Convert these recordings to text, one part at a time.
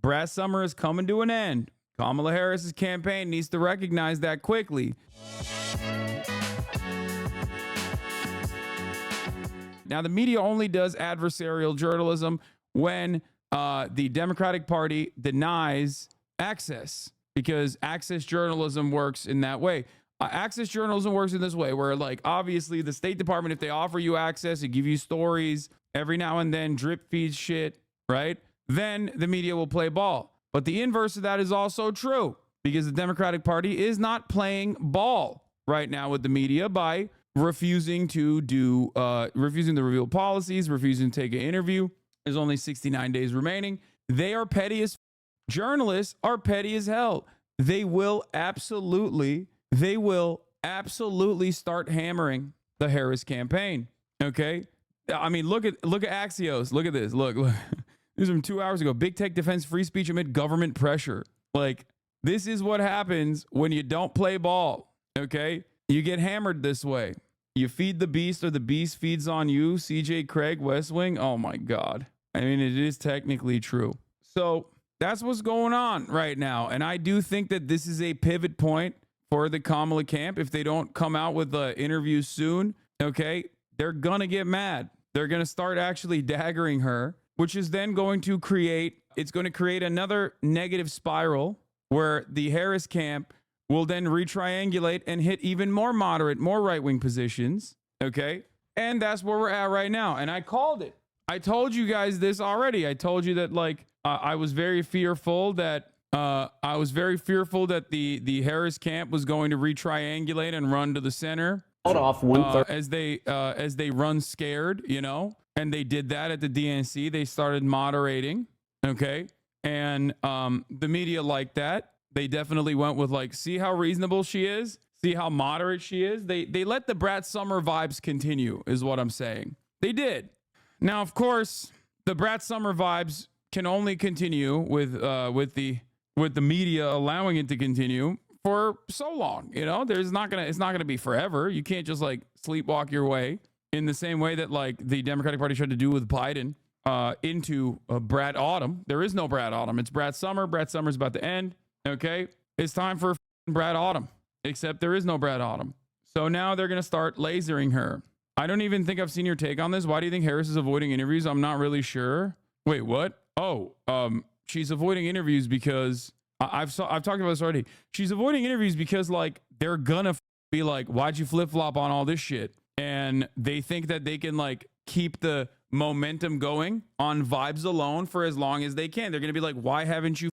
Brat summer is coming to an end. Kamala Harris's campaign needs to recognize that quickly. Now, the media only does adversarial journalism when the Democratic Party denies access, because access journalism works in that way. Access journalism works in this way, where, like, obviously the State Department, if they offer you access, they give you stories every now and then, drip feed shit, right? Then the media will play ball. But the inverse of that is also true, because the Democratic Party is not playing ball right now with the media by refusing to reveal policies, refusing to take an interview. There's only 69 days remaining. They are petty as journalists are petty as hell. They will absolutely start hammering the Harris campaign. Okay. I mean, look at Axios. Look at this. Look. This is from 2 hours ago. Big tech defends free speech amid government pressure. Like, this is what happens when you don't play ball. Okay. You get hammered this way. You feed the beast or the beast feeds on you. CJ Craig, West Wing. Oh my God. I mean, it is technically true. So that's what's going on right now. And I do think that this is a pivot point for the Kamala camp. If they don't come out with the interviews soon, okay, they're going to get mad. They're going to start actually daggering her, which is then going to create another negative spiral where the Harris camp will then retriangulate and hit even more moderate, more right-wing positions. Okay. And that's where we're at right now. And I called it. I told you guys this already. I told you that, like, I was very fearful that the Harris camp was going to retriangulate and run to the center. As they run scared, you know, and they did that at the DNC. They started moderating. Okay. And the media liked that. They definitely went with, like, see how reasonable she is, see how moderate she is. They let the Brat Summer vibes continue, is what I'm saying. They did. Now, of course, the Brat Summer vibes can only continue with the media allowing it to continue for so long. You know, it's not gonna be forever. You can't just, like, sleepwalk your way in the same way that, like, the Democratic Party tried to do with Biden into a Brat Autumn. There is no Brat Autumn. It's Brat Summer. Brat Summer's about to end. Okay, it's time for Brat Autumn, except there is no Brat Autumn. So now they're going to start lasering her. I don't even think I've seen your take on this. Why do you think Harris is avoiding interviews? I'm not really sure. Wait, what? Oh, she's avoiding interviews because I've talked about this already. She's avoiding interviews because, like, they're gonna be like, why'd you flip-flop on all this shit? And they think that they can, like, keep the momentum going on vibes alone for as long as they can. They're gonna be like, why haven't you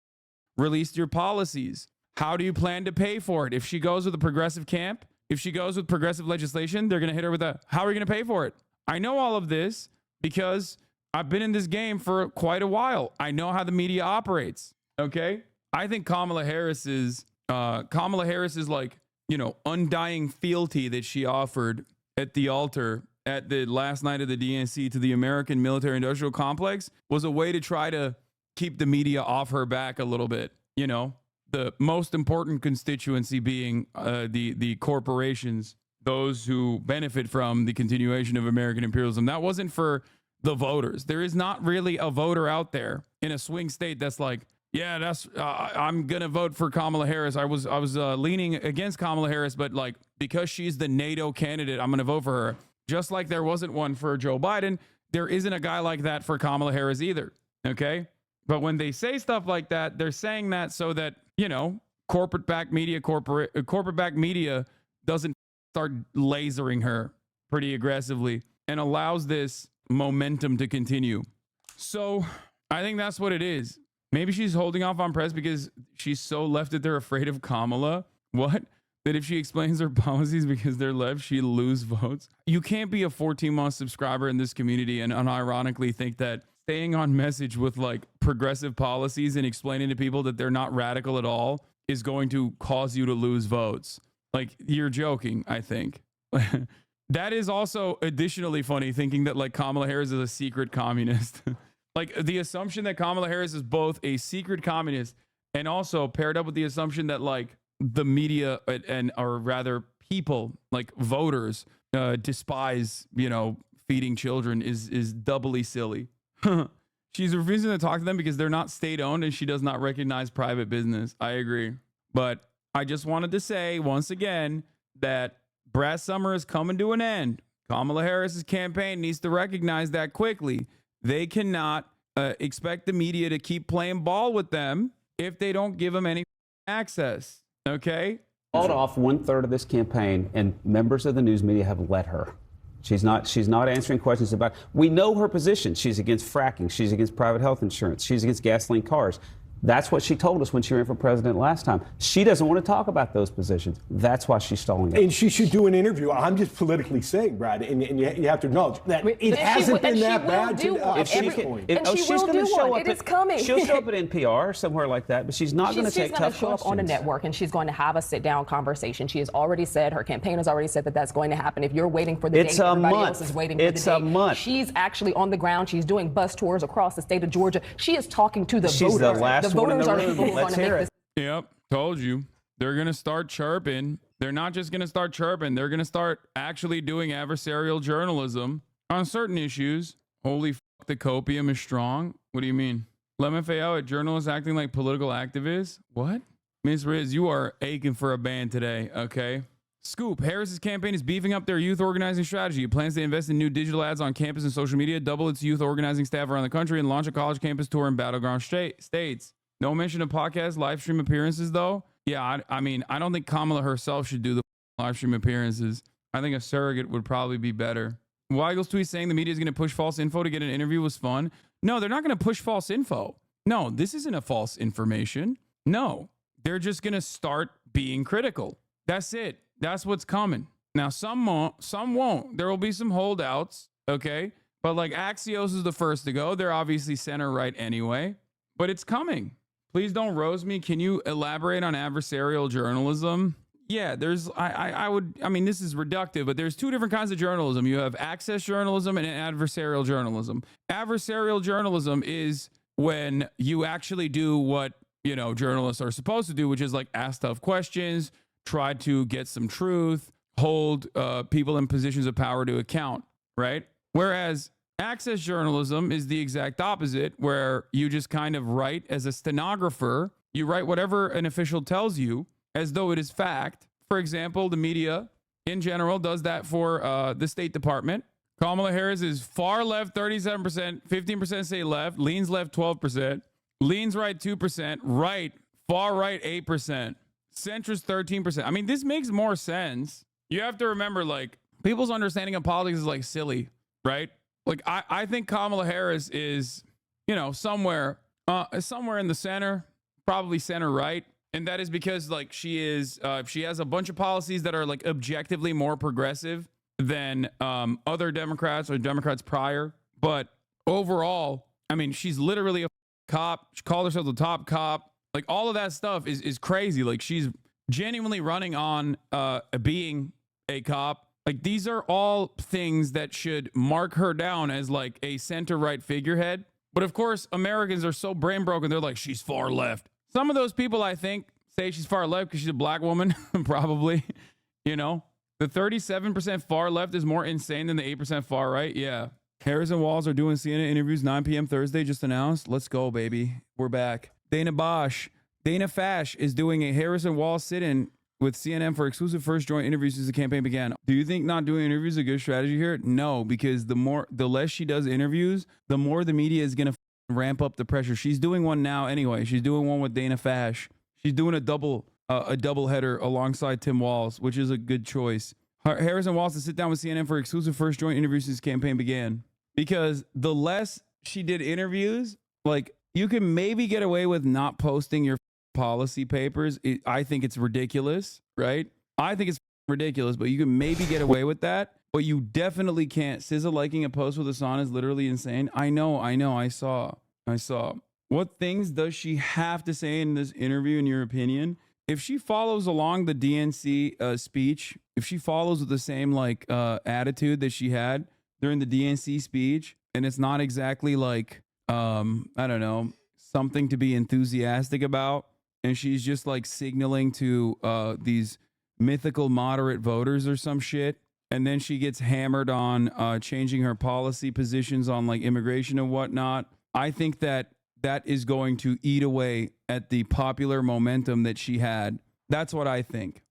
released your policies? How do you plan to pay for it? If she goes with a progressive camp, if she goes with progressive legislation, they're going to hit her with a, how are you going to pay for it? I know all of this because I've been in this game for quite a while. I know how the media operates. Okay. I think Kamala Harris is like, you know, undying fealty that she offered at the altar at the last night of the DNC to the American military industrial complex was a way to try to keep the media off her back a little bit. You know, the most important constituency being the corporations, those who benefit from the continuation of American imperialism. That wasn't for the voters. There is not really a voter out there in a swing state that's like, yeah, that's I'm gonna vote for Kamala Harris. I was leaning against Kamala Harris, but, like, because she's the NATO candidate, I'm gonna vote for her. Just like there wasn't one for Joe Biden, there isn't a guy like that for Kamala Harris either. Okay. But when they say stuff like that, they're saying that so that, you know, corporate-backed media doesn't start lasering her pretty aggressively and allows this momentum to continue. So I think that's what it is. Maybe she's holding off on press because she's so left that they're afraid of Kamala. What? That if she explains her policies because they're left, she'll lose votes. You can't be a 14-month subscriber in this community and unironically think that staying on message with, like, progressive policies and explaining to people that they're not radical at all is going to cause you to lose votes. Like, you're joking, I think. That is also additionally funny, thinking that, like, Kamala Harris is a secret communist. Like, the assumption that Kamala Harris is both a secret communist and also paired up with the assumption that, like, the media or rather people, like voters, despise, you know, feeding children is doubly silly. She's refusing to talk to them because they're not state-owned and she does not recognize private business. I agree. But I just wanted to say once again that Brat Summer is coming to an end. Kamala Harris's campaign needs to recognize that quickly. They cannot expect the media to keep playing ball with them if they don't give them any access. Okay? Called off 1/3 of this campaign, and members of the news media have let her. She's not answering questions about. We know her position. She's against fracking. She's against private health insurance. She's against gasoline cars. That's what she told us when she ran for president last time. She doesn't want to talk about those positions. That's why she's stalling it. And she should do an interview. I'm just politically saying, Brad, and you have to acknowledge that it hasn't been that bad to this point. And she will do one. It is coming. She'll show up at NPR or somewhere like that, but she's not going to take tough questions. She's going to show up on a network, and she's going to have a sit-down conversation. She has already said, her campaign has already said that that's going to happen. If you're waiting for the day, everybody else is waiting for the day. It's a month. She's actually on the ground. She's doing bus tours across the state of Georgia. She is talking to the voters. She's the last one in the room. Let's hear it. Yep, told you. They're going to start chirping. They're not just going to start chirping. They're going to start actually doing adversarial journalism on certain issues. Holy fuck, the copium is strong. What do you mean? LMFAO at journalists acting like political activists? What? Ms. Riz, you are aching for a ban today, okay? Scoop, Harris's campaign is beefing up their youth organizing strategy. It plans to invest in new digital ads on campus and social media, double its youth organizing staff around the country, and launch a college campus tour in battleground states. No mention of podcast live stream appearances, though. Yeah, I mean, I don't think Kamala herself should do the live stream appearances. I think a surrogate would probably be better. Weigel's tweet saying the media is going to push false info to get an interview was fun. No, they're not going to push false info. No, this isn't a false information. No, they're just going to start being critical. That's it. That's what's coming. Now, some won't. There will be some holdouts, okay? But like Axios is the first to go. They're obviously center right anyway, but it's coming. Please don't roast me. Can you elaborate on adversarial journalism? Yeah, I mean, this is reductive, but there's two different kinds of journalism. You have access journalism and adversarial journalism. Adversarial journalism is when you actually do what, you know, journalists are supposed to do, which is like ask tough questions, try to get some truth, hold people in positions of power to account, right? Whereas access journalism is the exact opposite, where you just kind of write as a stenographer. You write whatever an official tells you as though it is fact. For example, the media in general does that for the State Department. Kamala Harris is far left 37%, 15% say left, leans left 12%, leans right 2%, right, far right 8%, centrist 13%. I mean, this makes more sense. You have to remember, like, people's understanding of politics is like silly, right? Like, I think Kamala Harris is, you know, somewhere in the center, probably center right. And that is because, like, she has a bunch of policies that are, like, objectively more progressive than other Democrats or Democrats prior. But overall, I mean, she's literally a cop. She called herself the top cop. Like, all of that stuff is crazy. Like, she's genuinely running on being a cop. Like, these are all things that should mark her down as like a center right figurehead. But of course, Americans are so brain broken. They're like, she's far left. Some of those people, I think, say she's far left because she's a black woman, probably. You know, the 37% far left is more insane than the 8% far right. Yeah. Harris and Walls are doing CNN interviews 9 p.m. Thursday, just announced. Let's go, baby. We're back. Dana Fash is doing a Harris and Walls sit-in with CNN for exclusive first joint interviews since the campaign began. Do you think not doing interviews is a good strategy here? No, because the less she does interviews, the more the media is going to ramp up the pressure. She's doing one now anyway. She's doing one with Dana Fash. She's doing a double header alongside Tim Walz, which is a good choice. Harris and Walz to sit down with CNN for exclusive first joint interviews since the campaign began. Because the less she did interviews, like, you can maybe get away with not posting your policy papers. I think it's ridiculous, right? I think it's ridiculous, but you can maybe get away with that. But you definitely can't. SZA liking a post with Hasan is literally insane. I know. I saw. What things does she have to say in this interview, in your opinion? If she follows along the DNC speech, if she follows with the same like attitude that she had during the DNC speech, and it's not exactly like I don't know, something to be enthusiastic about, and she's just like signaling to these mythical moderate voters or some shit, and then she gets hammered on changing her policy positions on like immigration and whatnot, I think that is going to eat away at the popular momentum that she had. That's what I think.